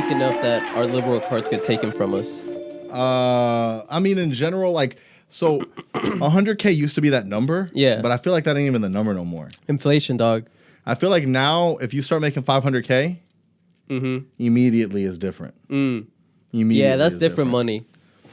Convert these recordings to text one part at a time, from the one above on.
make enough that our liberal cards get taken from us? I mean, in general, like, so 100K used to be that number. Yeah. But I feel like that ain't even the number no more. Inflation, dog. I feel like now, if you start making 500K, immediately is different. Immediately Yeah, that's different money.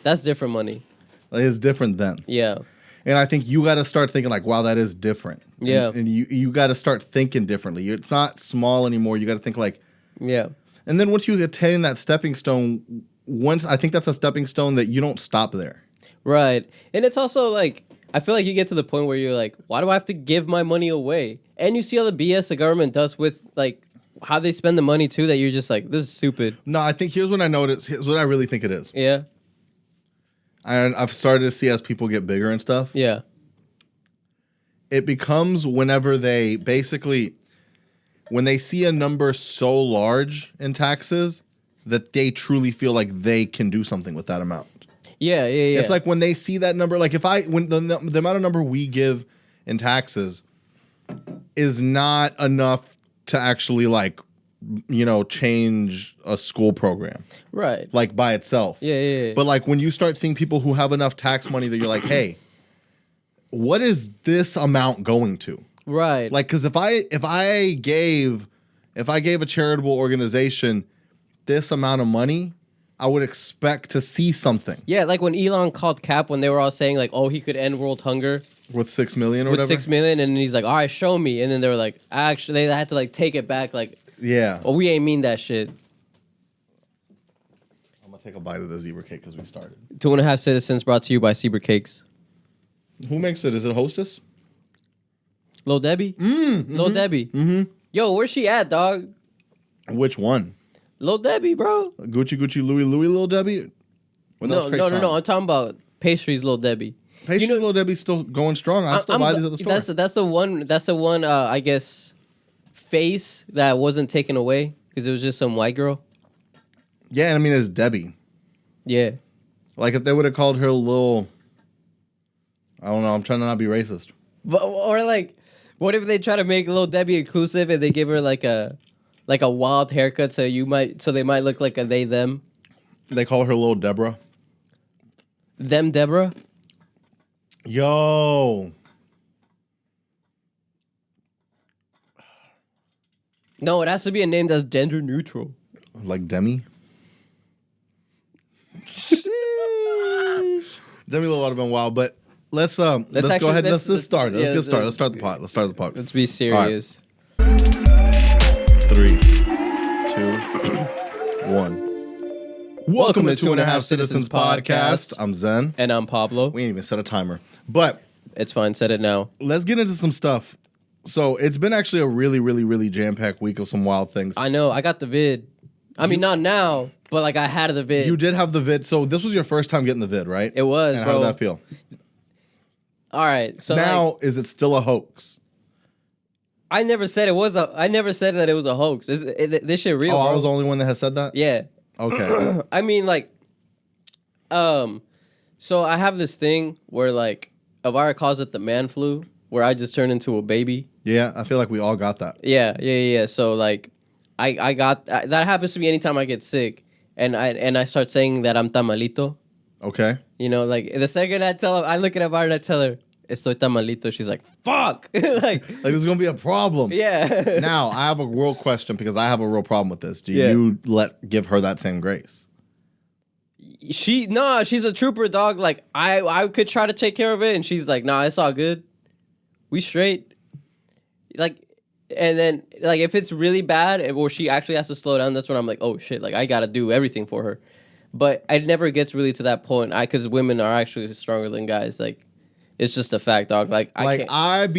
That's different money. It's different then. Yeah. And I think you got to start thinking like, wow, that is different. Yeah. And you got to start thinking differently. It's not small anymore. You got to think like, yeah. And then once you attain that stepping stone, I think that's a stepping stone that you don't stop there. Right. And it's also like, I feel like you get to the point where you're like, why do I have to give my money away? And you see all the BS the government does with like how they spend the money too, that you're just like, this is stupid. No, I think here's what I noticed. Here's what I really think it is. Yeah. I've started to see as people get bigger and stuff. Yeah. It becomes whenever they basically, when they see a number so large in taxes that they truly feel like they can do something with that amount. Yeah. It's like when they see that number, like when the amount of number we give in taxes is not enough to actually like, change a school program. Right. Like by itself. Yeah. But like when you start seeing people who have enough tax money that you're like, hey, what is this amount going to? Right. Like, because if I gave a charitable organization this amount of money, I would expect to see something. Yeah, like when Elon called Cap when they were all saying like, oh, he could end world hunger. With 6 million or with whatever? 6 million, and he's like, all right, show me. And then they were like, actually, they had to like take it back like, yeah. Oh, we ain't mean that shit. I'm going to take a bite of the zebra cake because we started. 2.5 Citizens brought to you by Zebra Cakes. Who makes it? Is it Hostess? Lil Debbie? Lil Debbie. Mm-hmm. Yo, where's she at, dog? Which one? Lil Debbie, bro. Gucci, Louis, Lil Debbie? No. I'm talking about pastries, Lil Debbie. Pastries, Lil Debbie's still going strong. I still buy these at the store. That's the one. I guess face that wasn't taken away because it was just some white girl. Yeah, and I mean it's Debbie. Yeah. Like if they would have called her Lil, I don't know. I'm trying to not be racist. But, or like, what if they try to make Lil Debbie inclusive and they give her like a wild haircut so they might look like a they them. They call her Lil Deborah. Them Deborah. Yo. No, it has to be a name that's gender neutral. Like Demi? Demi Lil would have been wild, but let's go ahead. Let's start. Let's get started. Let's start the pot. Let's be serious. Right. 3, 2, 1. Welcome to 2.5 Citizens Podcast. I'm Zen. And I'm Pablo. We ain't even set a timer. But it's fine. Set it now. Let's get into some stuff. So it's been actually a really, really, really jam-packed week of some wild things. I know. I got the vid. I mean, not now, but like I had the vid. You did have the vid. So this was your first time getting the vid, right? It was, and bro. How did that feel? All right. So now, is it still a hoax? I never said it was I never said that it was a hoax. This shit real. Oh, bro. I was the only one that has said that? Yeah. Okay. I mean, like, so I have this thing where, like, Avara calls it the man flu, where I just turn into a baby. Yeah, I feel like we all got that. Yeah. So, like, I got that happens to me anytime I get sick, and I start saying that I'm tamalito. Okay. You know, like the second I look at Avara and I tell her estoy tamalito, she's like, fuck. like this is gonna be a problem. Yeah. Now I have a real question because I have a real problem with this. Do Yeah. you give her that same grace? She's a trooper, dog. Like I could try to take care of it, and she's like, nah, it's all good. We straight. Like, and then like if it's really bad, or she actually has to slow down, that's when I'm like, oh shit, like I gotta do everything for her. But it never gets really to that point. Because women are actually stronger than guys. Like, it's just a fact, dog. Like I can't. I'd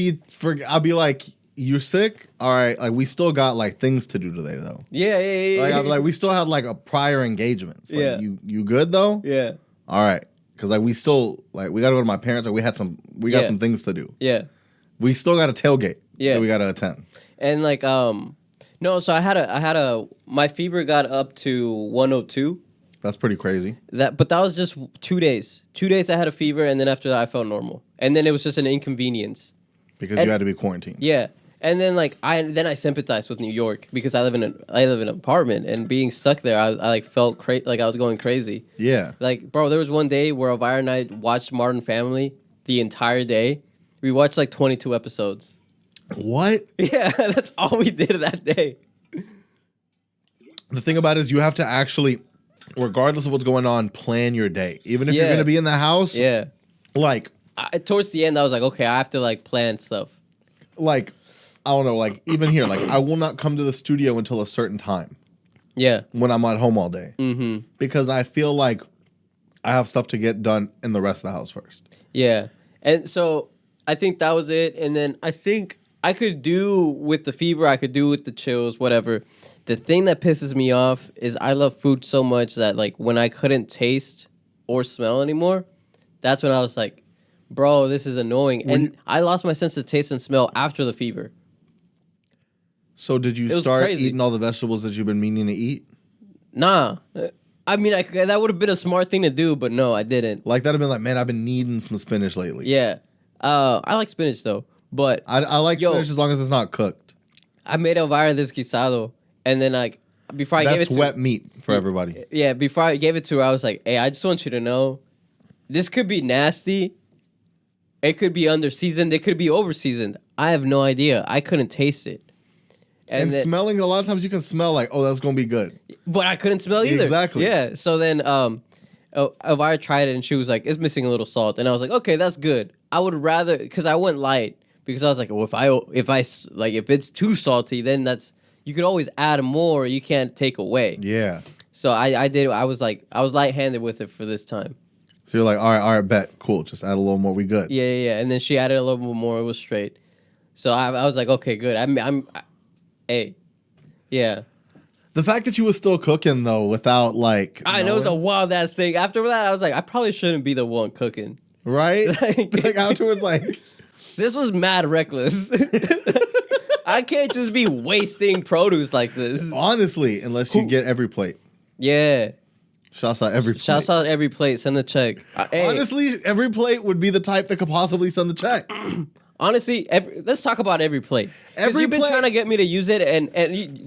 be like, you're sick? All right. Like we still got like things to do today though. Yeah. Like I'm like we still have like a prior engagements. Like, Yeah. You good though? Yeah. All right. Because like we still like we got to go to my parents. Like we got some things to do. Yeah. We still got a tailgate. Yeah. That we got to attend. And like no, so I had my fever got up to 102. That's pretty crazy. But that was just 2 days. 2 days I had a fever, and then after that I felt normal. And then it was just an inconvenience. Because you had to be quarantined. Yeah. And then like I sympathized with New York because I live in an apartment, and being stuck there, I like felt like I was going crazy. Yeah. Like, bro, there was one day where Elvira and I watched Modern Family the entire day. We watched like 22 episodes. What? Yeah, that's all we did that day. The thing about it is you have to actually, regardless of what's going on, plan your day. Even if you're going to be in the house. Yeah. Like. Towards the end, I was like, okay, I have to like plan stuff. Like, I don't know, like even here, like I will not come to the studio until a certain time. Yeah. When I'm at home all day. Mm-hmm. Because I feel like I have stuff to get done in the rest of the house first. Yeah. And so I think that was it. And then I think I could do with the fever, I could do with the chills, whatever. The thing that pisses me off is I love food so much that like when I couldn't taste or smell anymore, that's when I was like, bro, this is annoying. And I lost my sense of taste and smell after the fever. So did you start eating all the vegetables that you've been meaning to eat? Nah. I mean, that would have been a smart thing to do, but no, I didn't. Like, that'd have been like, man, I've been needing some spinach lately. Yeah. I like spinach, though. But I like spinach as long as it's not cooked. I made Elvira this guisado, and then, like, before I gave it to her... That's wet meat for everybody. Yeah, before I gave it to her, I was like, hey, I just want you to know, this could be nasty. It could be under-seasoned. It could be over-seasoned. I have no idea. I couldn't taste it. And then, smelling, a lot of times you can smell like, oh, that's going to be good. But I couldn't smell either. Exactly. Yeah. So then Elvira tried it, and she was like, it's missing a little salt. And I was like, okay, that's good. I would rather, because I went light, because I was like, well, if it's too salty, then you could always add more. You can't take away. Yeah. So I was light-handed with it for this time. So you're like, all right, bet. Cool. Just add a little more. We good. Yeah. And then she added a little bit more. It was straight. So I was like, okay, good. Hey, yeah. The fact that you were still cooking though, without like, I know it's a wild ass thing. After that, I was like, I probably shouldn't be the one cooking, right? like afterwards, like this was mad reckless. I can't just be wasting produce like this. Honestly, unless you get every plate. Yeah. Shouts out every plate. Shouts out every plate. Send the check. Honestly, every plate would be the type that could possibly send the check. Honestly, let's talk about every plate. Because you've been trying to get me to use it, and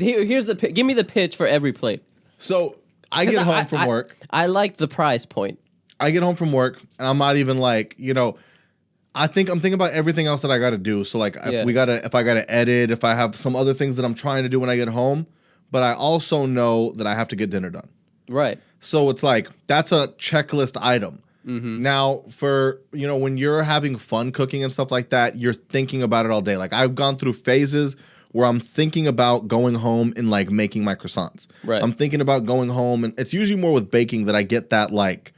here's give me the pitch for every plate. So I get home from work. I like the price point. I get home from work, and I'm not even like, I'm thinking about everything else that I got to do. So like, if I gotta edit, if I have some other things that I'm trying to do when I get home, but I also know that I have to get dinner done. Right. So it's like that's a checklist item. Mm-hmm. Now, for when you're having fun cooking and stuff like that, you're thinking about it all day. Like I've gone through phases where I'm thinking about going home and like making my croissants. Right. I'm thinking about going home, and it's usually more with baking that I get that like,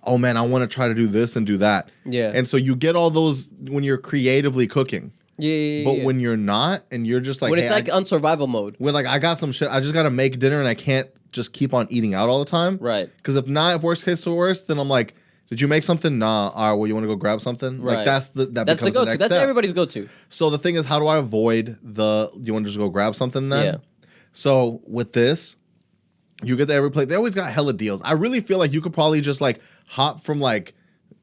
oh man, I want to try to do this and do that. Yeah. And so you get all those when you're creatively cooking. Yeah. But when you're not, and you're just like, when it's like on survival mode. When like I got some shit, I just got to make dinner, and I can't just keep on eating out all the time. Right. Because if worst case to worst, then I'm like, did you make something? Nah. All right, well, you want to go grab something? Right. Like that's the go-to. Next that's step. everybody's go-to. So the thing is, how do I avoid do you want to just go grab something then? Yeah. So with this, you get the every plate. They always got hella deals. I really feel like you could probably just like hop from like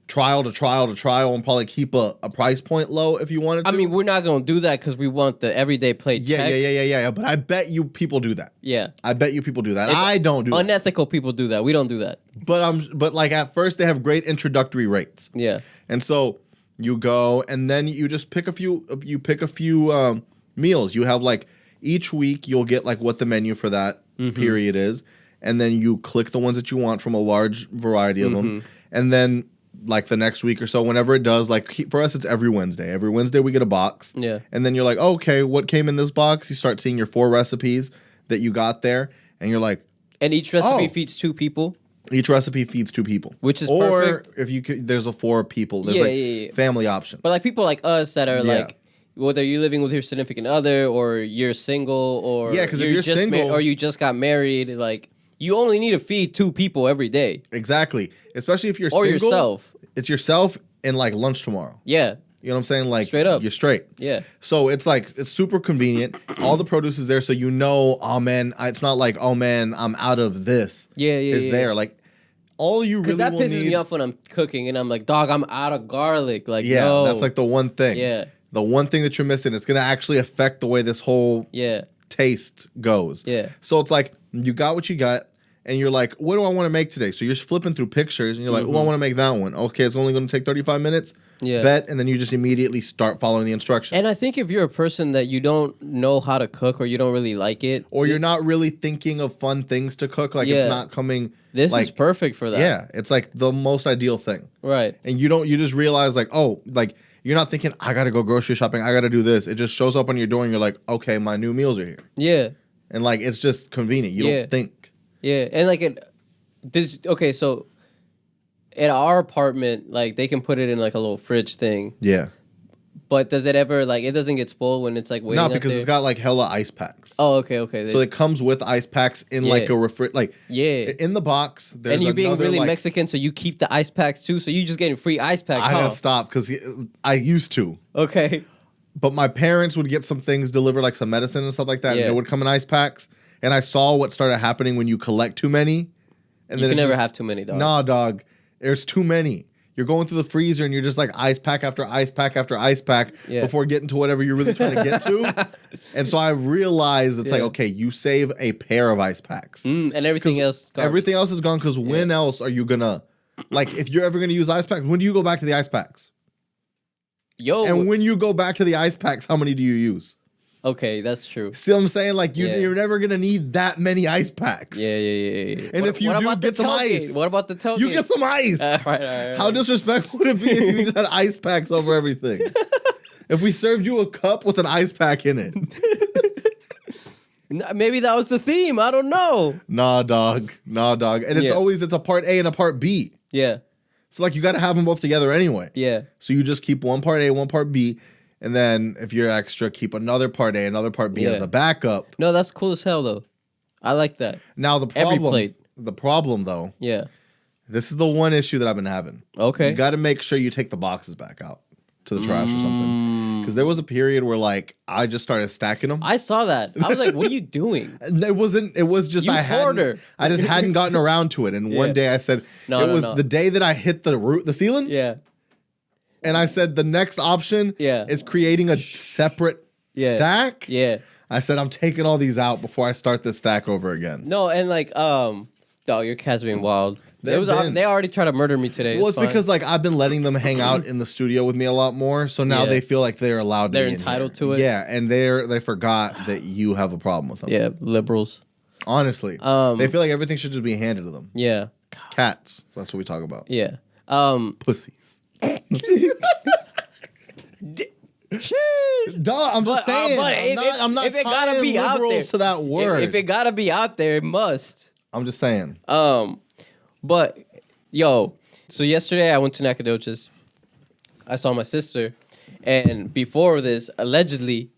trial to trial to trial and probably keep a price point low if you wanted to. I mean, we're not going to do that because we want the everyday plate check. Yeah. But I bet you people do that. Yeah. I bet you people do that. I don't do that. Unethical people do that. We don't do that. But like at first they have great introductory rates. Yeah. And so you go and then you just pick a few meals. You have like each week you'll get like what the menu for that period is, and then you click the ones that you want from a large variety of them. And then like the next week or so, whenever it does, like for us, it's every Wednesday. Every Wednesday we get a box. Yeah. And then you're like, oh, okay, what came in this box? You start seeing your 4 recipes that you got there, and you're like, and each recipe feeds 2 people. Each recipe feeds 2 people, which is perfect. Or if you could, there's a 4 people. There's family options. But like people like us that are like, whether you're living with your significant other or you're single or because if you're just single or you just got married, like you only need to feed 2 people every day. Exactly, especially if you're or single. Yourself. It's yourself and like lunch tomorrow. Yeah. You know what I'm saying? Like straight up. You're straight. Yeah. So it's like it's super convenient. All the produce is there, so oh man, it's not like oh man, I'm out of this. It's there. Like all you really that pisses me off when I'm cooking and I'm like, dog, I'm out of garlic. Like that's like the one thing. Yeah. the one thing that you're missing. It's gonna actually affect the way this whole taste goes. Yeah. So it's like you got what you got, and you're like, what do I want to make today? So you're flipping through pictures, and you're like, oh, I want to make that one. Okay, it's only going to take 35 minutes. Yeah. Bet, and then you just immediately start following the instructions. And I think if you're a person that you don't know how to cook or you don't really like it, or you're not really thinking of fun things to cook, like it's not coming. This like, is perfect for that. Yeah, it's like the most ideal thing. Right. And you just realize like, oh, like you're not thinking I gotta go grocery shopping, I gotta do this. It just shows up on your door, and you're like, okay, my new meals are here. Yeah. And like it's just convenient. You don't think. Yeah, and like so at our apartment, like they can put it in like a little fridge thing. Yeah. But does it ever like it doesn't get spoiled when it's like waiting? No, because it's got like hella ice packs. Oh, okay. So it comes with ice packs in like a in the box. There's and you being really like, Mexican, so you keep the ice packs too. So you just getting free ice packs. I gotta stop because I used to. Okay. But my parents would get some things delivered, like some medicine and stuff like that. And it would come in ice packs. And I saw what started happening when you collect too many. And you can never have too many, dog. Nah, dog. There's too many. You're going through the freezer and you're just like ice pack after ice pack after ice pack before getting to whatever you're really trying to get to. And so I realized it's like, okay, you save a pair of ice packs. And everything else. Everything else is gone because when else are you going to, like, if you're ever going to use ice packs, when do you go back to the ice packs? And when you go back to the ice packs, how many do you use? Okay, that's true. See what I'm saying? Like, you're never going to need that many ice packs. Yeah. And if you do, get some ice. What about the tailgate? You get some ice. Right. How disrespectful would it be if you just had ice packs over everything? If we served you a cup with an ice pack in it. Maybe that was the theme. I don't know. Nah, dog. And it's a part A and a part B. Yeah. So, like, you got to have them both together anyway. Yeah. So you just keep one part A, one part B. And then if you're extra, keep another part A, another part B as a backup. No, that's cool as hell, though. I like that. Now, the problem, though. Yeah. This is the one issue that I've been having. Okay. You got to make sure you take the boxes back out to the trash or something. Because there was a period where, like, I just started stacking them. I saw that. I was like, what are you doing? It was just, I just hadn't gotten around to it. And one day I said, the day that I hit the ceiling. Yeah. And I said, the next option is creating a separate stack. Yeah. I said, I'm taking all these out before I start this stack over again. No, and like, dog, your cat's being wild. They already tried to murder me today. Well, it's because like I've been letting them hang out in the studio with me a lot more, so now they feel like they're allowed to. They're entitled to it. Yeah, and they forgot that you have a problem with them. Yeah, liberals. Honestly, they feel like everything should just be handed to them. Yeah, cats. That's what we talk about. Yeah, pussies. Duh, I'm just saying. I'm not if it gotta be out there to that word. If it gotta be out there, it must. I'm just saying. But yo, so yesterday I went to Nacogdoches. I saw my sister, and before this, allegedly,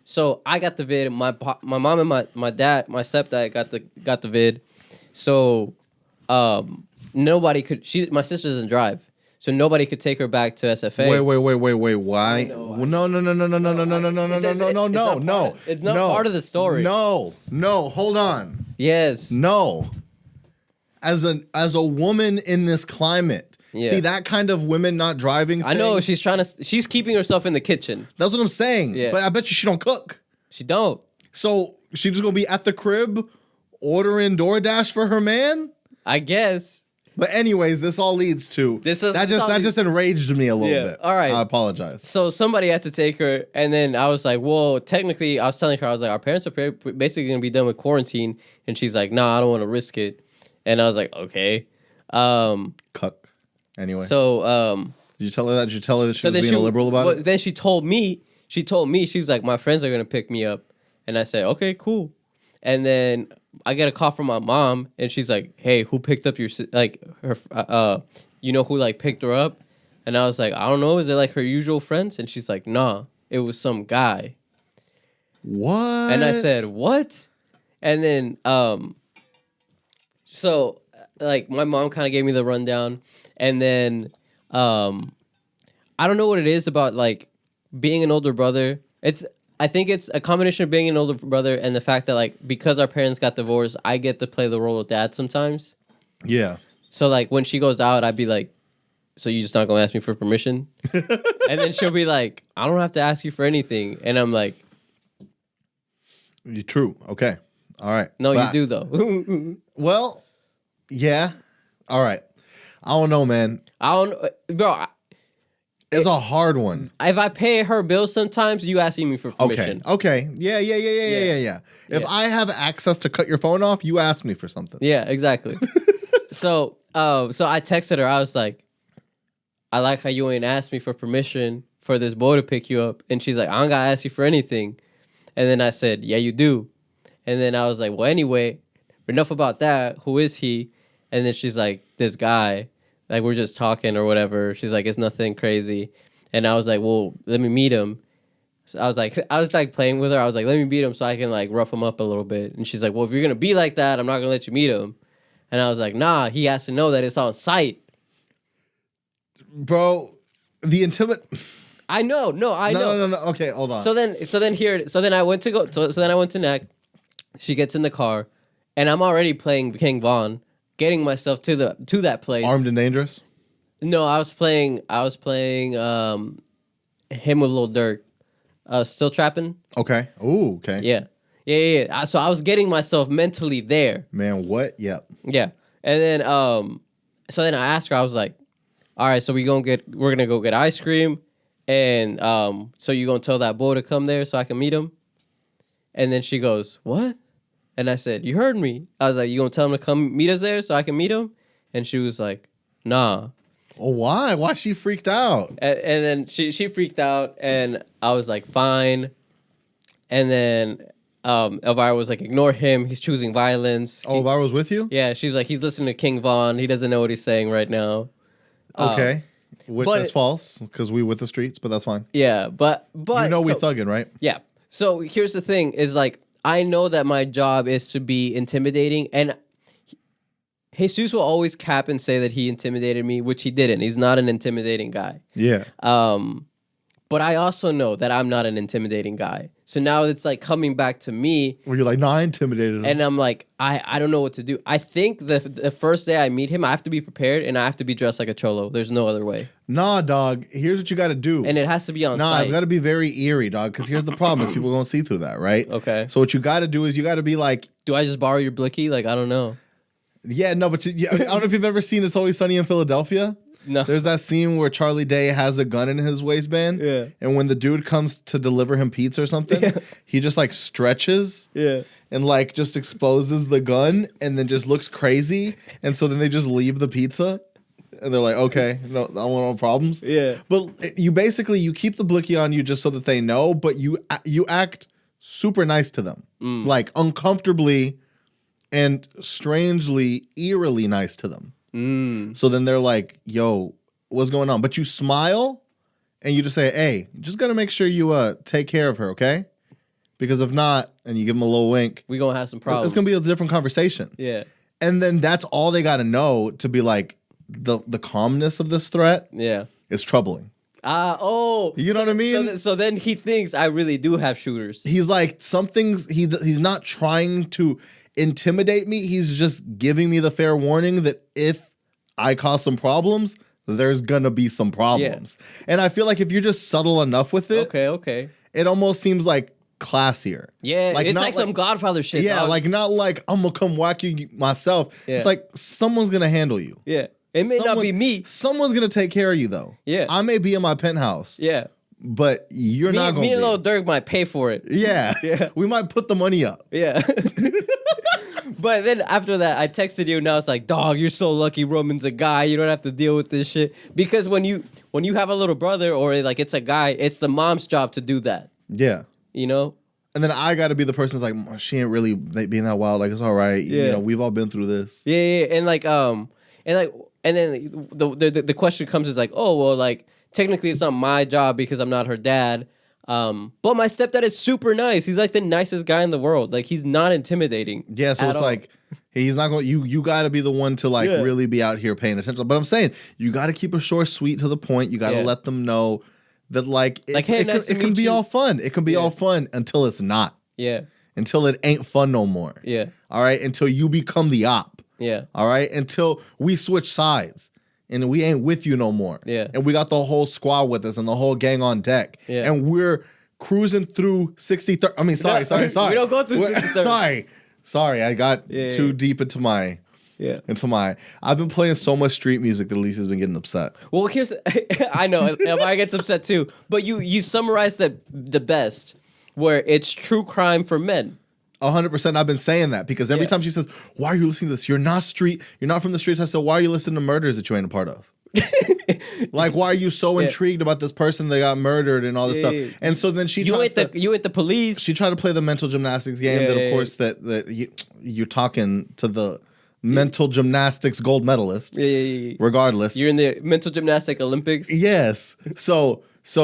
so I got the vid. My mom and my dad, my stepdad got the vid. So, nobody could. My sister doesn't drive. So nobody could take her back to SFA. Wait. Why? No. It's not part of the story. No. Hold on. Yes. No. As a woman in this climate, see that kind of women not driving thing? I know she's keeping herself in the kitchen. That's what I'm saying. Yeah. But I bet you she don't cook. She don't. So she just gonna be at the crib ordering DoorDash for her man? I guess. But anyways, this all leads to that just enraged me a little bit. All right. I apologize. So somebody had to take her, and then I was like, well, technically, I was telling her, I was like, our parents are basically going to be done with quarantine. And she's like, nah, I don't want to risk it. And I was like, okay. Cuck. Anyway. So did you tell her that? Did you tell her that she was being a liberal about it? Then she told me, she was like, my friends are going to pick me up. And I said, okay, cool. And then I get a call from my mom, and she's like, "Hey, who picked up your her? You know who like picked her up?" And I was like, "I don't know. Is it like her usual friends?" And she's like, "Nah, it was some guy." What? And I said, "What?" And then so like my mom kind of gave me the rundown, and then I don't know what it is about like being an older brother. I think it's a combination of being an older brother and the fact that, like, because our parents got divorced, I get to play the role of dad sometimes. Yeah. So, like, when she goes out, I'd be like, so you just not gonna ask me for permission? And then she'll be like, I don't have to ask you for anything. And I'm like, You're true. Okay. All right. no, But- you do though. Well, yeah. All right. I don't know, man. I don't, bro. It's a hard one. If I pay her bills sometimes, you asking me for permission. Okay. Yeah. If Yeah. I have access to cut your phone off, you ask me for something. Yeah, exactly. So I texted her. I was like, I like how you ain't asked me for permission for this boy to pick you up. And she's like, I don't gotta ask you for anything. And then I said, yeah, you do. And then I was like, well, anyway, enough about that. Who is he? And then she's like, this guy. Like, we're just talking or whatever. She's like, it's nothing crazy. And I was like, well, let me meet him. So I was like playing with her. I was like, let me meet him so I can like rough him up a little bit. And she's like, well, if you're gonna be like that, I'm not gonna let you meet him. And I was like, nah, he has to know that it's on site. Bro, the intimate. I know. No, I know. No. Okay, hold on. So then I went to go. So then I went to Neck. She gets in the car, and I'm already playing King Von, getting myself to that place. Armed and Dangerous? No, I was playing him with Lil Durk. Still trapping. Okay. Ooh, okay. Yeah. So I was getting myself mentally there. Man, what? Yep. Yeah. And then so then I asked her, I was like, all right, so we're gonna go get ice cream, and so you gonna tell that boy to come there so I can meet him? And then she goes, what? And I said, you heard me. I was like, you gonna tell him to come meet us there so I can meet him? And she was like, nah. Oh, why? Why she freaked out? And then she freaked out, and I was like, fine. And then Elvira was like, ignore him. He's choosing violence. Oh, Elvira was with you? Yeah, she's like, he's listening to King Von. He doesn't know what he's saying right now. Okay. Which but is false, because we with the streets, but that's fine. Yeah, but You know we thugging, right? Yeah. So here's the thing: is like I know that my job is to be intimidating, and Jesus will always cap and say that he intimidated me, which he didn't. He's not an intimidating guy. Yeah. But I also know that I'm not an intimidating guy. So now it's like coming back to me. Where you're like, no, I intimidated him. And I'm like, I don't know what to do. I think the first day I meet him, I have to be prepared and I have to be dressed like a cholo. There's no other way. Nah, dog. Here's what you got to do. And it has to be on site. Nah, it's got to be very eerie, dog. Because here's the problem: is people going to see through that, right? Okay. So what you got to do is you got to be like, do I just borrow your blicky? Like, I don't know. Yeah, no, but I don't know if you've ever seen It's Always Sunny in Philadelphia. No. There's that scene where Charlie Day has a gun in his waistband. Yeah. And when the dude comes to deliver him pizza or something, he just like stretches. Yeah. And like just exposes the gun and then just looks crazy. And so then they just leave the pizza. And they're like, okay, no, I want no problems. Yeah. But you keep the blicky on you just so that they know, but you act super nice to them. Like uncomfortably and strangely, eerily nice to them. So then they're like, yo, what's going on? But you smile and you just say, hey, just got to make sure you take care of her, okay? Because if not, and you give them a little wink, We're going to have some problems. it's going to be a different conversation. Yeah. And then that's all they got to know to be like, the calmness of this threat is troubling. You know what I mean? So then he thinks I really do have shooters. He's like, he's not trying to intimidate me. He's just giving me the fair warning that if I cause some problems, there's gonna be some problems. And I feel like if you're just subtle enough with it, Okay. it almost seems like classier. Yeah, it's not like some Godfather shit. Yeah, dog. like not like I'm gonna come whack you myself. Yeah. It's like someone's gonna handle you. Yeah. It may not be me. Someone's gonna take care of you though. Yeah. I may be in my penthouse. Yeah. But you're not gonna Me be. and Lil Durk might pay for it. Yeah. Yeah. We might put the money up. Yeah. But then after that, I texted you. Now it's like, dog, you're so lucky. Roman's a guy. You don't have to deal with this shit. Because when you have a little brother or like it's a guy, it's the mom's job to do that. Yeah. You know. And then I got to be the person that's like, she ain't really being that wild. Like, it's all right. Yeah. You know, we've all been through this. Yeah. And then the question comes is like, oh well, like technically it's not my job because I'm not her dad. But my stepdad is super nice. He's like the nicest guy in the world. Like he's not intimidating. Yeah, so it's all. like he's not going. You got to be the one to like really be out here paying attention. But I'm saying you got to keep it short, sweet, to the point. You got to let them know that like hey, nice to it can meet be you. all fun. It can be all fun until it's not. Yeah. Until it ain't fun no more. Yeah. All right. Until you become the op. Yeah. All right. Until we switch sides. and we ain't with you no more. Yeah. And we got the whole squad with us and the whole gang on deck. Yeah. And we're cruising through 63rd. I mean, sorry. We don't go through 63rd. Sorry. I got too deep into my. I've been playing so much street music that Lisa's been getting upset. Well, here's I know Elvira gets upset too, but you summarized the best, where it's true crime for men. 100%. I've been saying that because every time she says, "Why are you listening to this? You're not from the streets." I said, "Why are you listening to murders that you ain't a part of?" Like, why are you so intrigued about this person that got murdered and all this stuff? And so then you ain't the police. She tried to play the mental gymnastics game. Of course, that you're talking to the mental gymnastics gold medalist. Regardless, you're in the mental gymnastic Olympics. Yes. So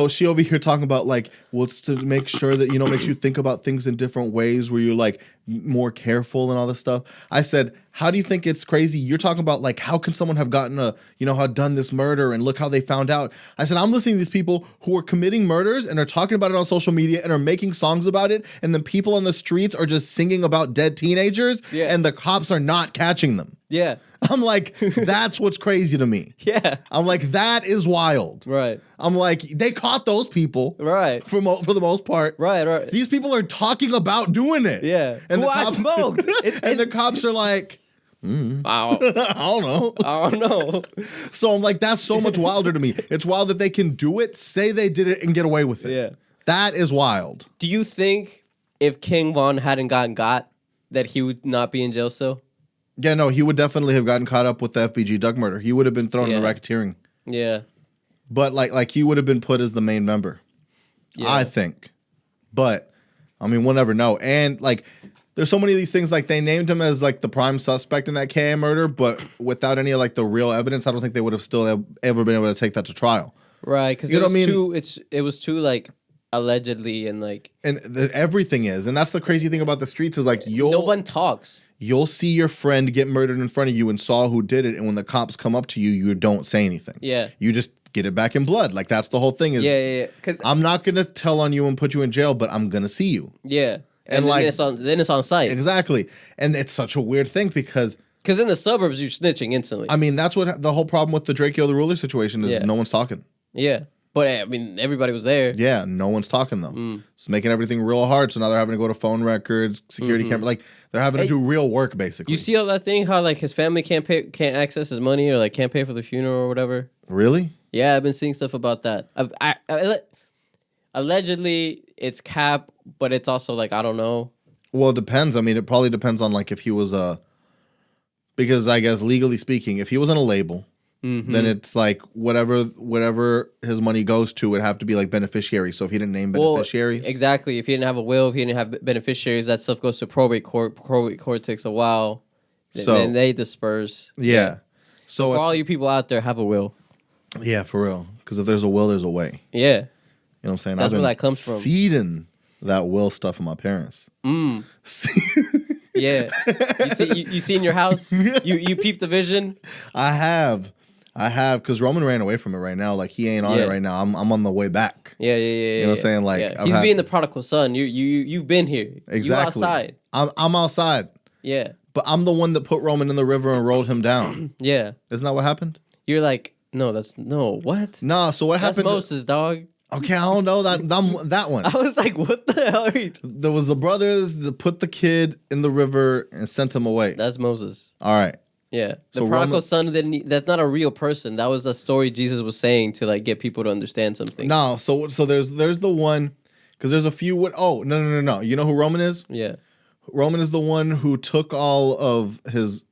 she over here talking about like, well, it's to make sure that, makes you think about things in different ways where you're like more careful and all this stuff. I said, how do you think it's crazy? You're talking about like, how can someone have gotten had done this murder and look how they found out. I said, I'm listening to these people who are committing murders and are talking about it on social media and are making songs about it. And then people on the streets are just singing about dead teenagers and the cops are not catching them. Yeah. I'm like, that's what's crazy to me. Yeah. I'm like, that is wild. Right. I'm like, they caught those people. Right. For the most part. Right. These people are talking about doing it. Yeah. And I smoked. The cops are like, I don't know. So I'm like, that's so much wilder to me. It's wild that they can do it, say they did it, and get away with it. Yeah. That is wild. Do you think if King Von hadn't gotten got, that he would not be in jail still? Yeah, no, he would definitely have gotten caught up with the FBG Doug murder. He would have been thrown in the racketeering. Yeah. But like he would have been put as the main member. Yeah. I think. But I mean, we'll never know. And like there's so many of these things, like they named him as like the prime suspect in that KA murder, but without any of like the real evidence, I don't think they would have still ever been able to take that to trial. Right, because it was too like allegedly and like everything is, and that's the crazy thing about the streets is like no one talks. You'll see your friend get murdered in front of you and saw who did it, and when the cops come up to you, you don't say anything. Yeah, you just get it back in blood. Like that's the whole thing. Is Because I'm not gonna tell on you and put you in jail, but I'm gonna see you. Yeah, and like then it's on site. Exactly, and it's such a weird thing because in the suburbs you're snitching instantly. I mean, that's what the whole problem with the Drakeo the Ruler situation is. No one's talking. Yeah. But I mean, everybody was there. Yeah, no one's talking though. It's making everything real hard. So now they're having to go to phone records, security camera. Like they're having to do real work basically. You see all that thing? How like his family can't access his money or like can't pay for the funeral or whatever. Really? Yeah, I've been seeing stuff about that. Allegedly, it's cap, but it's also like I don't know. Well, it depends. I mean, it probably depends on like if he was because I guess legally speaking, if he was on a label. Then it's like whatever his money goes to would have to be like beneficiaries. So if he didn't name beneficiaries, exactly. If he didn't have a will, if he didn't have beneficiaries, that stuff goes to probate court. Probate court takes a while. So then they disperse. Yeah. So for all you people out there, have a will. Yeah, for real. Because if there's a will, there's a way. Yeah. You know what I'm saying? That's where that comes from. Seeding that will stuff in my parents. Yeah. You see in your house? You peep the vision? I have, because Roman ran away from it right now. Like he ain't on it right now. I'm on the way back. Yeah. You know what I'm saying? Like he's being the prodigal son. You've been here. Exactly. You outside. I'm outside. Yeah. But I'm the one that put Roman in the river and rolled him down. Yeah. Isn't that what happened? You're like, what? No. So what happened? That's Moses, dog. Okay, I don't know that one. I was like, what the hell are you? There was the brothers that put the kid in the river and sent him away. That's Moses. All right. Yeah, the prodigal son that's not a real person. That was a story Jesus was saying to like get people to understand something. No, so there's the one because there's a few. No. You know who Roman is? Yeah, Roman is the one who took all of his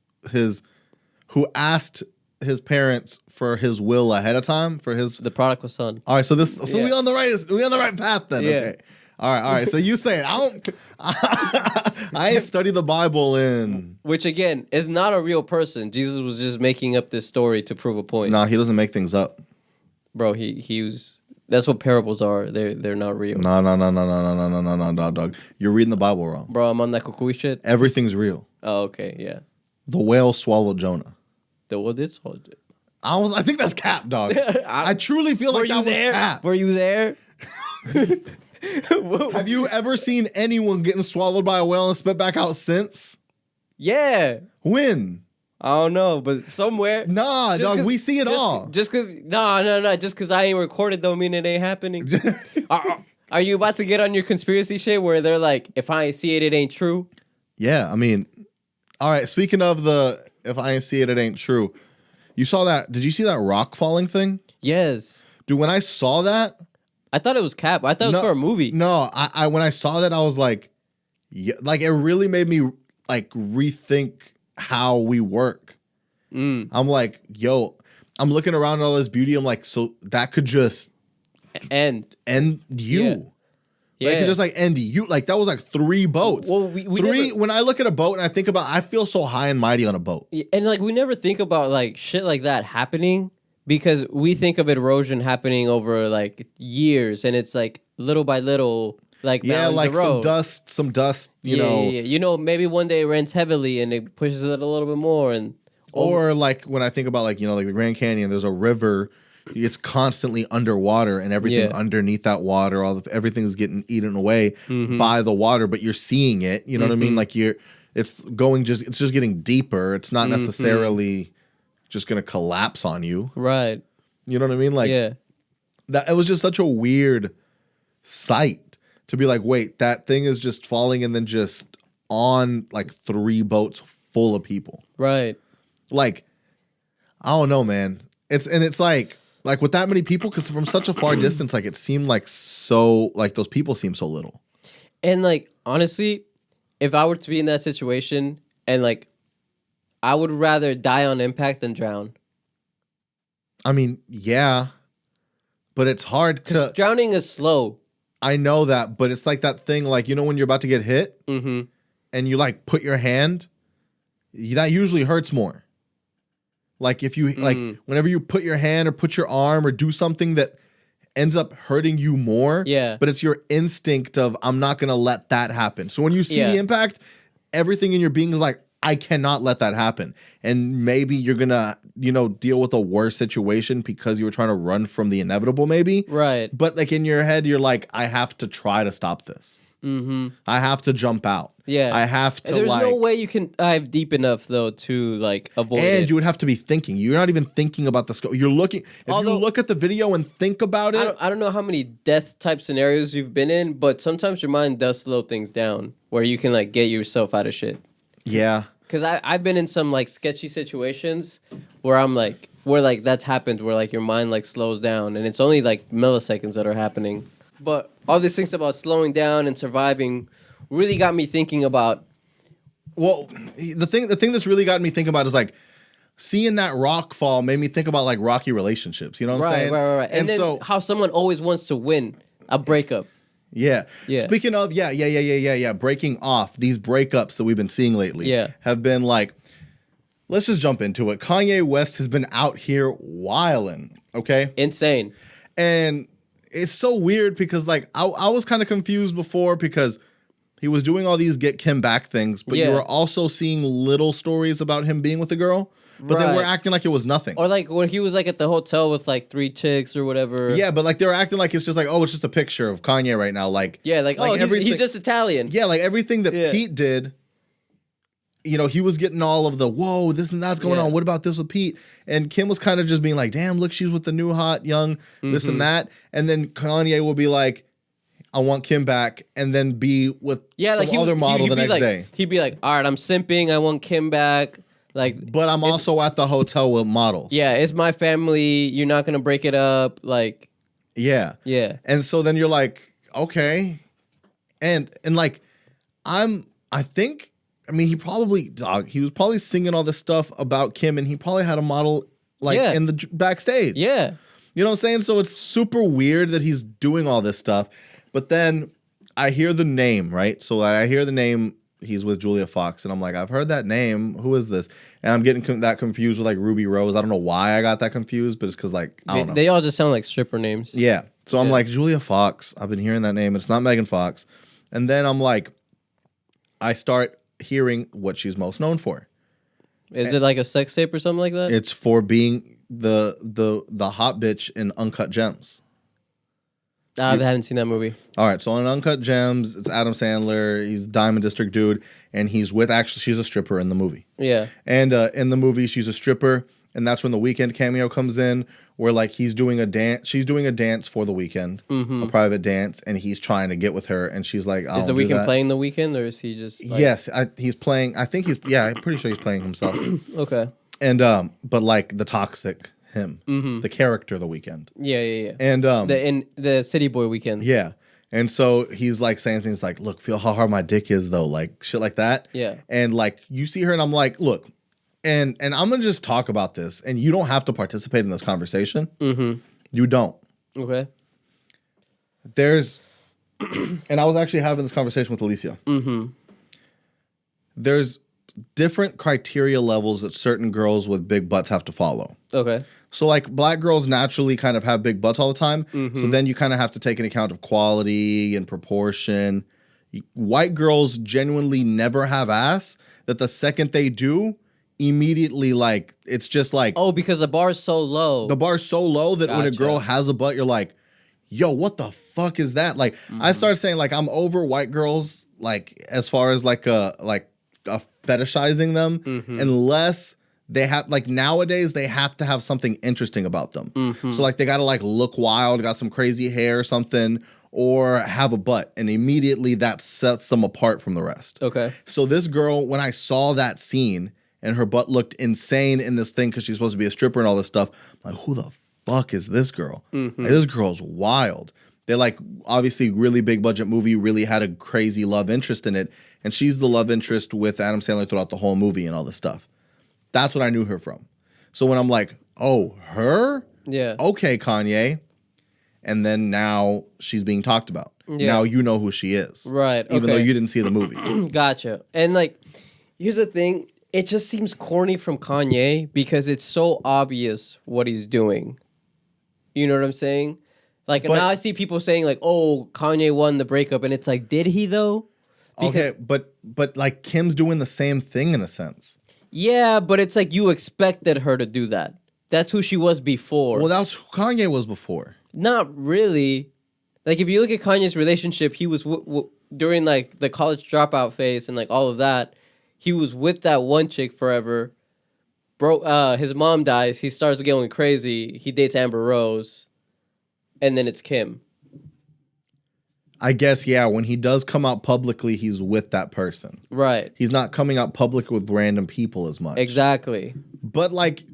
who asked his parents for his will ahead of time for the prodigal son. All right, so we on the right path then. Yeah. Okay. All right. So you say it. I ain't studied the Bible in. Which again is not a real person. Jesus was just making up this story to prove a point. No, he doesn't make things up. Bro, he was. That's what parables are. They're not real. No, dog. You're reading the Bible wrong. Bro, I'm on that kukui shit. Everything's real. Oh, okay, yeah. The whale swallowed Jonah. The whale did swallow it. I think that's cap, dog. I truly feel like that was cap. Were you there? Have you ever seen anyone getting swallowed by a whale and spit back out since? Yeah. When? I don't know, but somewhere. Nah, dog, we see it all. Just because, no. Just because I ain't recorded don't mean it ain't happening. Are you about to get on your conspiracy shit where they're like, if I ain't see it, it ain't true? Yeah, I mean, all right. Speaking of if I ain't see it, it ain't true. You saw that? Did you see that rock falling thing? Yes. Dude, when I saw that, I thought it was cap. I thought it was for a movie. No, I when I saw that, I was like, yeah, like it really made me like rethink how we work. I'm like, yo, I'm looking around at all this beauty. I'm like, so that could just end you. Yeah. Like, it could just like end you. Like that was like 3 boats. Well, we three. never, when I look at a boat and I think about, I feel so high and mighty on a boat. and like we never think about like shit like that happening because we think of erosion happening over like years, and it's like little by little. Like like erode. some dust, you know. Yeah. You know, maybe one day it rains heavily and it pushes it a little bit more, and or like when I think about like, you know, like the Grand Canyon, there's a river, it's constantly underwater, and everything underneath that water, everything's getting eaten away by the water, but you're seeing it. You know what I mean? Like it's just getting deeper. It's not necessarily just gonna collapse on you, right? You know what I mean? Like that. It was just such a weird sight. To be like, wait, that thing is just falling and then just on like 3 boats full of people. Right. Like, I don't know, man. It's like with that many people, because from such a far distance, like it seemed like so, like those people seem so little. And like, honestly, if I were to be in that situation and like, I would rather die on impact than drown. I mean, yeah, but it's hard to. Drowning is slow. I know that, but it's like that thing, like, you know, when you're about to get hit and you like put your hand, that usually hurts more. Like if you like, whenever you put your hand or put your arm or do something that ends up hurting you more, but it's your instinct of, I'm not going to let that happen. So when you see the impact, everything in your being is like, I cannot let that happen. And maybe you're going to, you know, deal with a worse situation because you were trying to run from the inevitable, maybe. Right. But like in your head, you're like, I have to try to stop this. I have to jump out. Yeah. I have to. There's no way you can dive deep enough though to like avoid it. And you would have to be thinking. You're not even thinking about the scope. You're looking. If you look at the video and think about it. I don't know how many death type scenarios you've been in, but sometimes your mind does slow things down where you can like get yourself out of shit. Yeah. Because I've been in some like sketchy situations where I'm like, where like that's happened, where like your mind like slows down and it's only like milliseconds that are happening. But all these things about slowing down and surviving really got me thinking about. Well, the thing that's really gotten me thinking about is like seeing that rock fall made me think about like rocky relationships. You know what I'm saying? Right. And then so, how someone always wants to win a breakup. Yeah. Speaking of, breaking off, these breakups that we've been seeing lately have been like, let's just jump into it. Kanye West has been out here wilding, okay? Insane. And it's so weird because like I was kind of confused before because he was doing all these get Kim back things, but you were also seeing little stories about him being with a girl. But then we're acting like it was nothing. Or like when he was like at the hotel with like 3 chicks or whatever. Yeah, but like they were acting like it's just like, oh, it's just a picture of Kanye right now. Like he's just Italian. Yeah, like everything that Pete did, you know, he was getting all of the, whoa, this and that's going on. What about this with Pete? And Kim was kind of just being like, damn, look, she's with the new hot young this and that. And then Kanye will be like, I want Kim back, and then be with some other model the next day. He'd be like, all right, I'm simping. I want Kim back. Like, but I'm also at the hotel with models. Yeah, it's my family. You're not gonna break it up. Like, yeah. And so then you're like, okay, and like, I mean, he was probably singing all this stuff about Kim, and he probably had a model like in the backstage. Yeah, you know what I'm saying? So it's super weird that he's doing all this stuff, but then I hear the name, right? So I hear the name. He's with Julia Fox, and I'm like, I've heard that name. Who is this? And I'm getting that confused with like Ruby Rose. I don't know why I got that confused, but it's because like I don't know. They all just sound like stripper names. Yeah. So I'm like, Julia Fox. I've been hearing that name. It's not Megan Fox. And then I'm like, I start hearing what she's most known for. Is it like a sex tape or something like that? It's for being the hot bitch in Uncut Gems. I haven't seen that movie. All right, so on Uncut Gems, it's Adam Sandler. He's Diamond District dude, and he's with she's a stripper in the movie. Yeah. And in the movie, she's a stripper, and that's when the Weeknd cameo comes in, where like he's doing a dance. She's doing a dance for the Weeknd, a private dance, and he's trying to get with her, and she's like, "Is the Weeknd playing the Weeknd, or is he just?" Like... Yes, he's playing. I think he's. Yeah, I'm pretty sure he's playing himself. Okay. And but like the toxic him, the character, the Weeknd. Yeah. And the City Boy Weeknd. Yeah. And so he's like saying things like, "Look, feel how hard my dick is, though," like shit like that. Yeah. And like you see her, and I'm like, "Look," and I'm gonna just talk about this, and you don't have to participate in this conversation. You don't. Okay. There's, and I was actually having this conversation with Alicia. There's different criteria levels that certain girls with big butts have to follow. Okay. So like black girls naturally kind of have big butts all the time. So then you kind of have to take into account of quality and proportion. White girls genuinely never have ass that the second they do, immediately like it's just like, oh, because the bar is so low. The bar is so low that when a girl has a butt, you're like, yo, what the fuck is that? Like I started saying like I'm over white girls like as far as like fetishizing them unless they have like nowadays they have to have something interesting about them. So like they gotta like look wild, got some crazy hair or something, or have a butt, and immediately that sets them apart from the rest. Okay. So this girl, when I saw that scene and her butt looked insane in this thing because she's supposed to be a stripper and all this stuff, I'm like, who the fuck is this girl? Like, this girl's wild. They're like obviously really big budget movie, really had a crazy love interest in it, and she's the love interest with Adam Sandler throughout the whole movie and all this stuff. That's what I knew her from. So when I'm like, oh, her? Yeah. Okay, Kanye. And then now she's being talked about. Yeah. Now you know who she is. Right. Even though you didn't see the movie. Gotcha. And like, here's the thing. It just seems corny from Kanye because it's so obvious what he's doing. You know what I'm saying? Like, now I see people saying like, oh, Kanye won the breakup. And it's like, did he though? Because, okay, but like Kim's doing the same thing in a sense. Yeah, but it's like you expected her to do that. That's who she was before. Well, that's who Kanye was before. Not really. Like, if you look at Kanye's relationship, he was during like the college dropout phase and like all of that. He was with that one chick forever. Bro, his mom dies. He starts going crazy. He dates Amber Rose, and then it's Kim. I guess, yeah, when he does come out publicly, he's with that person. Right. He's not coming out public with random people as much. Exactly. But, like,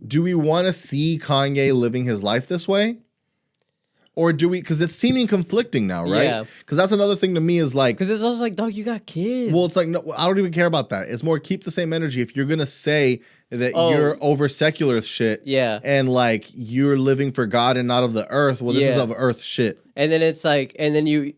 do we want to see Kanye living his life this way? Or do we, because it's seeming conflicting now, right? Yeah. Because that's another thing to me is like. Because it's also like, dog, you got kids. Well, it's like, no, I don't even care about that. It's more keep the same energy. If you're going to say that you're over secular shit. Yeah. And like you're living for God and not of the earth. Well, this is of earth shit. And then it's like, and you,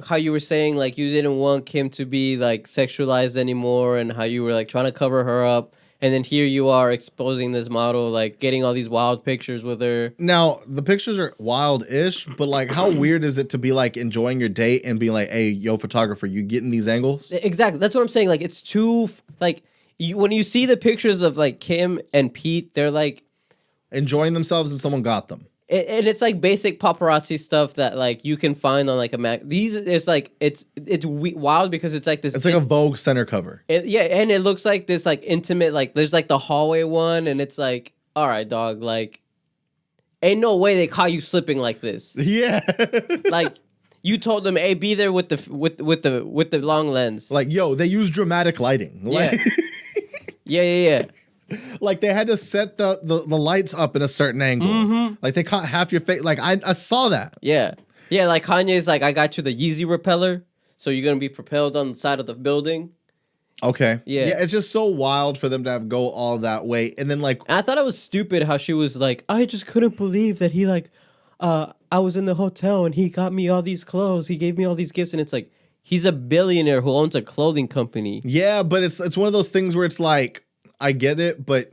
how you were saying like you didn't want Kim to be like sexualized anymore and how you were like trying to cover her up. And then here you are exposing this model, like getting all these wild pictures with her. Now, the pictures are wild-ish, but like how weird is it to be like enjoying your date and being like, hey, yo, photographer, you getting these angles? Exactly. That's what I'm saying. Like it's too, like, when you see the pictures of like Kim and Pete, they're like enjoying themselves and someone got them. And it's like basic paparazzi stuff that like you can find on like a Mac. These it's like it's wild because it's like this. It's like a Vogue center cover. Yeah, and it looks like this like intimate. Like there's like the hallway one, and it's like, all right, dog. Like, ain't no way they caught you slipping like this. Yeah, like you told them, hey, be there with the long lens. Like, yo, they use dramatic lighting. Like, yeah. Like they had to set the lights up in a certain angle. Mm-hmm. Like they caught half your face. Like I saw that. Yeah. Yeah, like Kanye's like, I got you the Yeezy repeller, so you're gonna be propelled on the side of the building. Okay. Yeah. It's just so wild for them to have go all that way. And then like and I thought it was stupid how she was like, I just couldn't believe that he like I was in the hotel and he got me all these clothes. He gave me all these gifts, and it's like he's a billionaire who owns a clothing company. Yeah, but it's one of those things where it's like I get it, but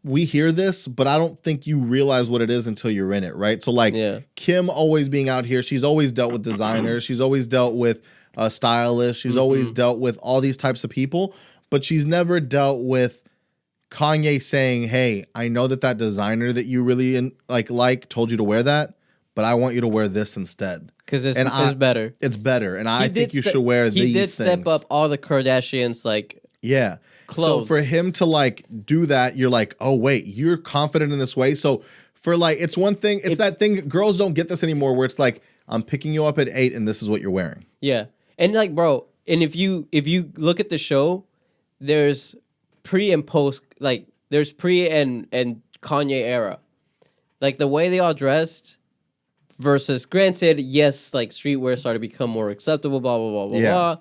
we hear this, but I don't think you realize what it is until you're in it, right? So like Kim always being out here, she's always dealt with designers. She's always dealt with stylists. She's always dealt with all these types of people, but she's never dealt with Kanye saying, hey, I know that designer that you really like told you to wear that. but I want you to wear this instead. Because it's better. It's better. And I think you should wear these things. He did step up all the Kardashians, like, yeah. clothes. So for him to like do that, you're like, oh, wait, you're confident in this way. So for like, it's one thing. It's that thing. Girls don't get this anymore where it's like, I'm picking you up at 8 and this is what you're wearing. Yeah. And like, bro, and if you look at the show, there's pre and post, like there's pre and Kanye era. Like the way they all dressed versus, granted, yes, like streetwear started to become more acceptable, blah, blah, blah, blah, blah.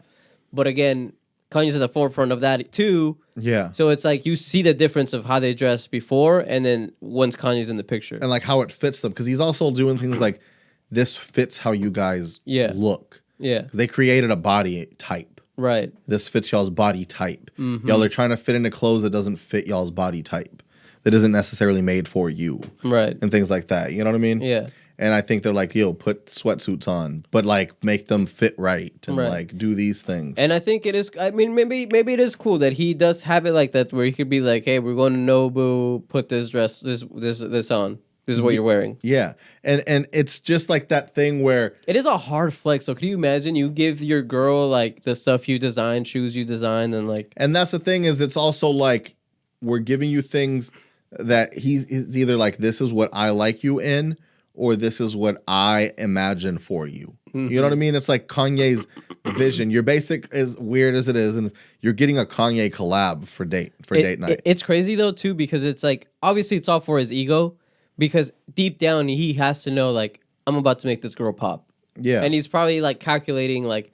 But again, Kanye's at the forefront of that too. Yeah. So it's like you see the difference of how they dressed before and then once Kanye's in the picture. And like how it fits them. Because he's also doing things like, this fits how you guys look. Yeah. They created a body type. Right. This fits y'all's body type. Y'all are trying to fit into clothes that doesn't fit y'all's body type. That isn't necessarily made for you. Right. And things like that. You know what I mean? Yeah. And I think they're like, yo, put sweatsuits on, but like make them fit right and like do these things. And I think it is, I mean, maybe it is cool that he does have it like that where he could be like, hey, we're going to Nobu, put this dress, this on. This is what you're wearing. Yeah. And it's just like that thing where it is a hard flex. So can you imagine you give your girl like the stuff you design, shoes you design, and like. And that's the thing is it's also like we're giving you things that he's either like, this is what I like you in, or this is what I imagine for you. You know what I mean? It's like Kanye's vision. Your basic, as weird as it is, and you're getting a Kanye collab for date night. It's crazy though too because it's like obviously it's all for his ego because deep down he has to know like I'm about to make this girl pop. Yeah, and he's probably like calculating like.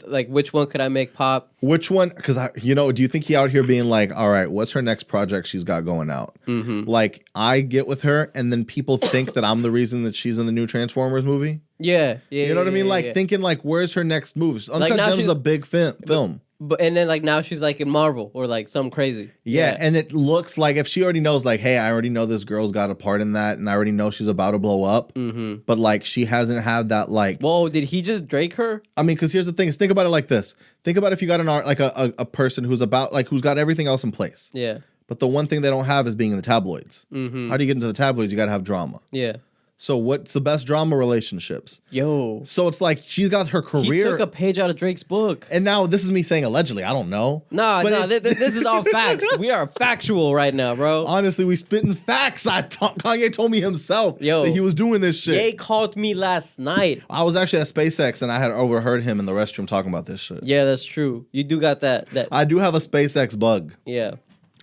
Like which one could I make pop? Which one? Because do you think he out here being like, all right, what's her next project she's got going out? Like I get with her, and then people think that I'm the reason that she's in the new Transformers movie. Yeah. You know what I mean? Like thinking like, where's her next move? Uncut Gem's a big film. But and then like now she's like in Marvel or like something crazy. Yeah, and it looks like if she already knows like, hey, I already know this girl's got a part in that, and I already know she's about to blow up. But like she hasn't had that like. Whoa! Did he just Drake her? I mean, because here's the thing: is think about it like this. Think about if you got an art like a person who's got everything else in place. Yeah. But the one thing they don't have is being in the tabloids. How do you get into the tabloids? You got to have drama. Yeah. So what's the best drama relationships? Yo. So it's like she's got her career. He took a page out of Drake's book. And now this is me saying allegedly. I don't know. This is all facts. We are factual right now, bro. Honestly, we spitting facts. Kanye told me himself that he was doing this shit. Ye called me last night. I was actually at SpaceX and I had overheard him in the restroom talking about this shit. Yeah, that's true. You do got that. I do have a SpaceX bug. Yeah.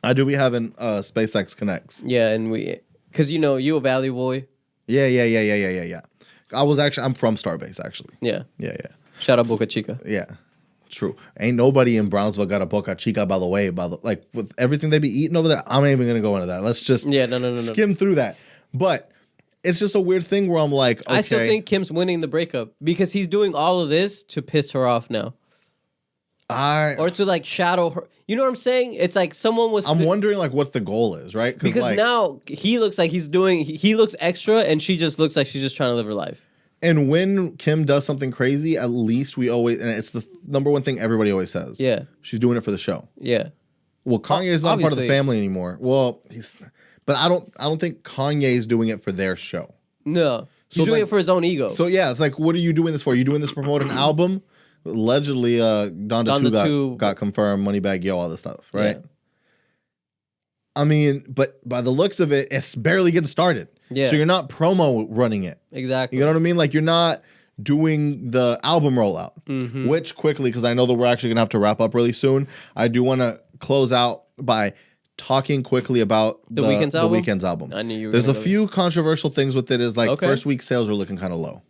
I do be having SpaceX connects. Yeah, and because you a Valley boy. Yeah. I'm from Starbase, actually. Yeah. Yeah. Shout out Boca Chica. Yeah. True. Ain't nobody in Brownsville got a Boca Chica, by the way. Like, with everything they be eating over there, I'm not even going to go into that. Let's just skim through that. But it's just a weird thing where I'm like, okay. I still think Kim's winning the breakup because he's doing all of this to piss her off now. Or to like shadow her. You know what I'm saying? It's like someone was. I'm wondering like what the goal is, right? Because like, now he looks like he looks extra, and she just looks like she's just trying to live her life. And when Kim does something crazy, at least we always, and it's the number one thing everybody always says. Yeah, she's doing it for the show. Yeah. Well, Kanye is not part of the family anymore. Well, but I don't think Kanye is doing it for their show. No, he's doing it for his own ego. So yeah, it's like, what are you doing this for? Are you doing this to promote an album? Allegedly, Donda 2 got confirmed, Moneybagg Yo, all this stuff, right? Yeah. I mean, but by the looks of it, it's barely getting started. Yeah. So you're not promo running it. Exactly. You know what I mean? Like you're not doing the album rollout, which quickly, because I know that we're actually going to have to wrap up really soon, I do want to close out by talking quickly about the Weeknd's album. I knew you were There's a few controversial things with it. Is like first week sales are looking kind of low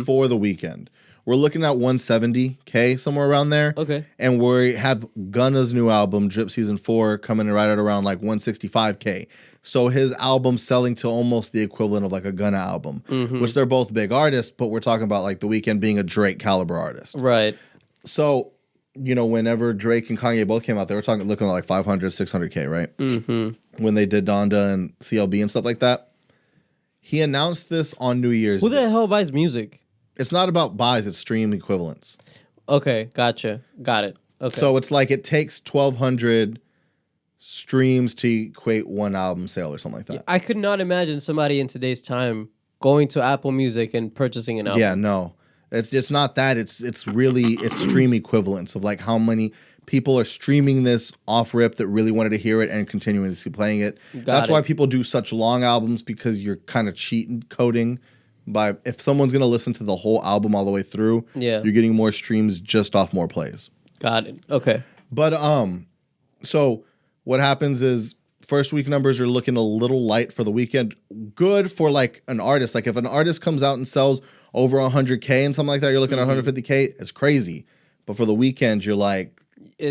for the Weeknd. We're looking at 170K, somewhere around there. Okay. And we have Gunna's new album, Drip Season 4, coming in right at around like 165K. So his album's selling to almost the equivalent of like a Gunna album, which they're both big artists, but we're talking about like The Weeknd being a Drake caliber artist. Right. So, whenever Drake and Kanye both came out, they were looking at like 500, 600K, right? When they did Donda and CLB and stuff like that. He announced this on New Year's Who the hell buys music? It's not about buys, it's stream equivalents. Okay, gotcha. Got it. Okay. So it's like it takes 1,200 streams to equate one album sale or something like that. I could not imagine somebody in today's time going to Apple Music and purchasing an album. Yeah, no. It's not that. It's really stream equivalents of like how many people are streaming this off rip that really wanted to hear it and continuing to playing it. That's why people do such long albums, because you're kind of cheating coding by if someone's gonna listen to the whole album all the way through, you're getting more streams just off more plays. Got it. Okay. But so what happens is first week numbers are looking a little light for the Weeknd. Good for like an artist. Like if an artist comes out and sells over 100K and something like that, you're looking at 150K. It's crazy. But for the Weeknd, you're like,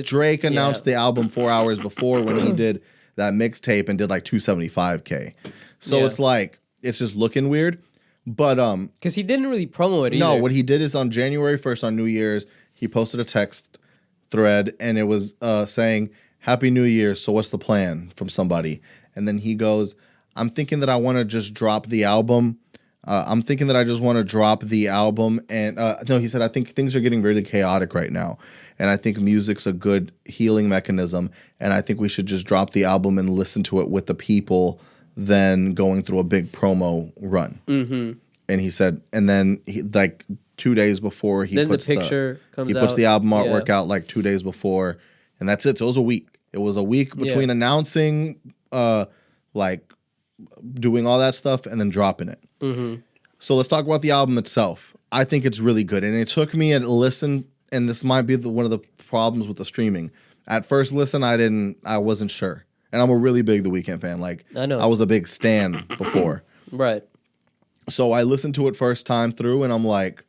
Drake announced the album 4 hours before when he did that mixtape and did like 275K. So it's like, it's just looking weird. But because he didn't really promo it either. No, what he did is on January 1st on New Year's, he posted a text thread and it was saying, Happy New Year, so what's the plan, from somebody. And then he goes, I'm thinking that I want to just drop the album. I'm thinking that I just want to drop the album. And no, he said, I think things are getting really chaotic right now. And I think music's a good healing mechanism. And I think we should just drop the album and listen to it with the people than going through a big promo run. Mm-hmm. And he said, and then he, like 2 days before he then puts the picture comes he puts out. the album artwork out like 2 days before. And that's it. So it was a week. It was a week between announcing, like doing all that stuff and then dropping it. Mm-hmm. So let's talk about the album itself. I think it's really good. And it took me a listen, and this might be one of the problems with the streaming. At first listen, I wasn't sure. And I'm a really big The Weeknd fan. Like, I know. I was a big stan before. Right. So I listened to it first time through, and I'm like,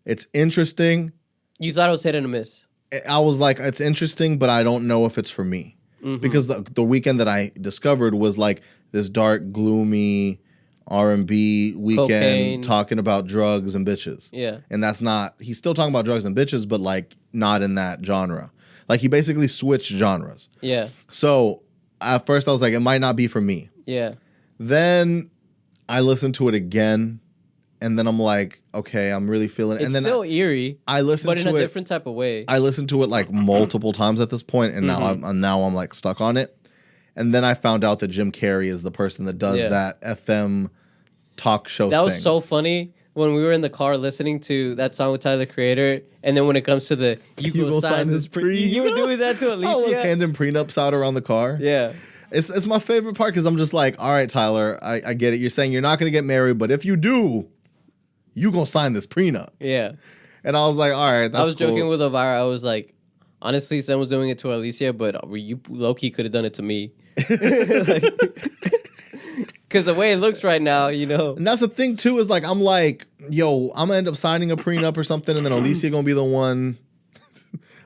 it's interesting. You thought it was hit and a miss. I was like, it's interesting, but I don't know if it's for me. Mm-hmm. Because the Weeknd that I discovered was like this dark, gloomy R&B Weeknd Cocaine. Talking about drugs and bitches. Yeah. And that's not, he's still talking about drugs and bitches, but like not in that genre. Like he basically switched genres. Yeah. So at first I was like, it might not be for me. Yeah. Then I listened to it again. And then I'm like, okay, I'm really feeling it. It's and then still eerie. I listened but to it. in a different type of way. I listened to it like multiple times at this point, and now I'm like stuck on it. And then I found out that Jim Carrey is the person that does that FM talk show That thing. was so funny when we were in the car listening to that song with Tyler, the Creator, and then when it comes to the you go sign this you were doing that to Alicia. I was handing prenups out around the car. Yeah. It's my favorite part because I'm just like, all right, Tyler, I get it. You're saying you're not going to get married, but if you do, you gonna sign this prenup. Yeah. And I was like, all right, that's I was joking with Elvira. I was like, honestly, Zen was doing it to Alicia, but you low-key could have done it to me. Because the way it looks right now, you know. And that's the thing, too, is like, I'm like, yo, I'm gonna end up signing a prenup or something, and then Alicia gonna be the one.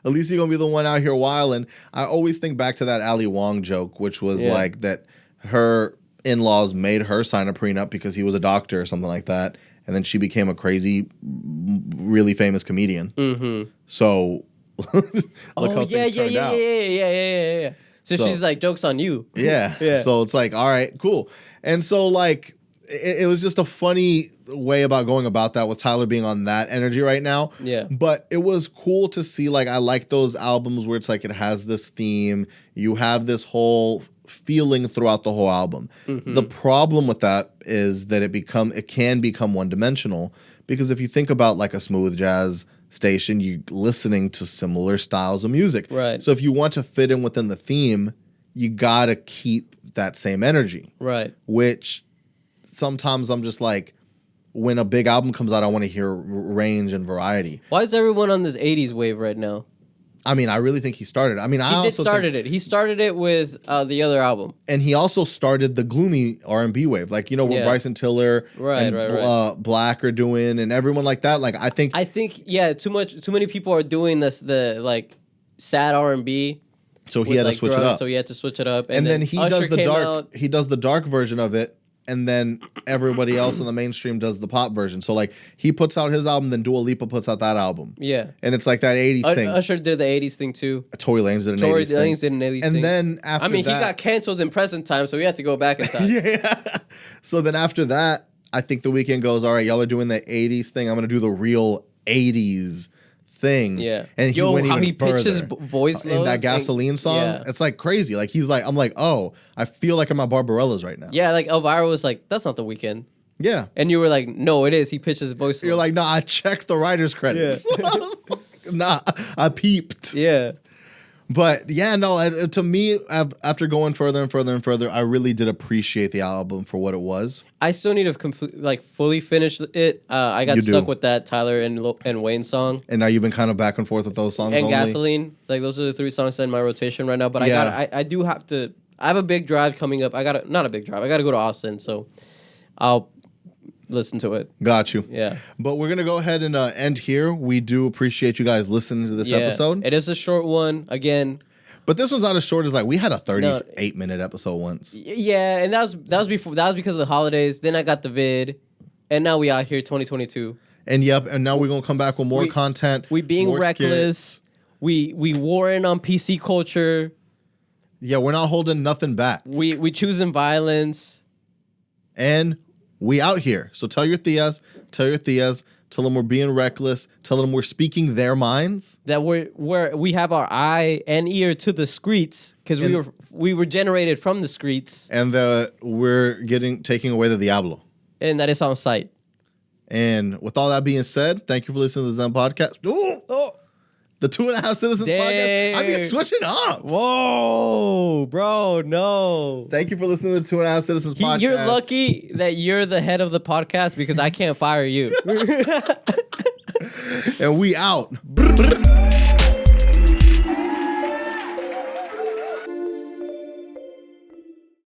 Alicia gonna be the one out here wilding. I always think back to that Ali Wong joke, which was like that her in-laws made her sign a prenup because he was a doctor or something like that. And then she became a crazy, really famous comedian. Mm-hmm. So, look how things turned out. Yeah. So she's like, joke's on you. Yeah. So it's like, all right, cool. And so like, it was just a funny way about going about that with Tyler being on that energy right now. Yeah. But it was cool to see, like, I like those albums where it's like it has this theme. You have this whole feeling throughout the whole album. Mm-hmm. The problem with that is that it can become one-dimensional, because if you think about like a smooth jazz station, you're listening to similar styles of music. Right. So if you want to fit in within the theme, you gotta keep that same energy. Right. Which sometimes I'm just like, when a big album comes out, I want to hear range and variety. Why is everyone on this 80s wave right now? I mean, I really think he started. I mean, He started it. He started it with the other album, and he also started the gloomy R&B wave, like what Bryson Tiller and Black are doing, and everyone like that. Like, I think too many people are doing the like sad R&B. So he had to switch it up. So he had to switch it up, and then he Usher does the dark. out. He does the dark version of it. And then everybody else in the mainstream does the pop version. So, like, he puts out his album, then Dua Lipa puts out that album. Yeah. And it's like that 80s thing. Usher did the 80s thing, too. Tory Lanez did an 80s thing. And then after he got canceled in present time, so he had to go back in time. Yeah. So then after that, I think The Weeknd goes, all right, y'all are doing the 80s thing. I'm going to do the real 80s thing. Yeah. And he went even further. Pitched his voice in that Gasoline song. It's like crazy. Like, I'm like, oh, I feel like I'm at Barbarella's right now. Yeah, like Elvira was like, that's not The Weeknd. Yeah. And you were like, no, it is. He pitched his voice. You're like, nah, I checked the writer's credits. Nah, I peeped. yeah. But yeah, no, to me, after going further and further and further, I really did appreciate the album for what it was. I still need to fully finish it. I got stuck with that Tyler and Wayne song. And now you've been kind of back and forth with those songs and only. Gasoline. Like those are the 3 songs in my rotation right now. But I do have to. I have a big drive coming up. Not a big drive. I got to go to Austin, so I'll listen to it. Got you. Yeah. But we're gonna go ahead and end here. We do appreciate you guys listening to this episode. It is a short one again. But this one's not as short as like we had a 38-minute episode once. Yeah, and that was because of the holidays. Then I got the vid, and now we out here 2022. And and now we're gonna come back with more content. We being reckless. Skits. We warring on PC culture. Yeah, we're not holding nothing back. We choosing violence. And we out here. So tell your tias, tell them we're being reckless, tell them we're speaking their minds. That we have our eye and ear to the streets because we were generated from the streets. And we're taking away the Diablo. And that is on site. And with all that being said, thank you for listening to the Zen Podcast. Ooh, the 2.5 Citizens Podcast. I be switching up. Whoa, bro, no. Thank you for listening to the 2.5 Citizens Podcast. You're lucky that you're the head of the podcast because I can't fire you. And we out.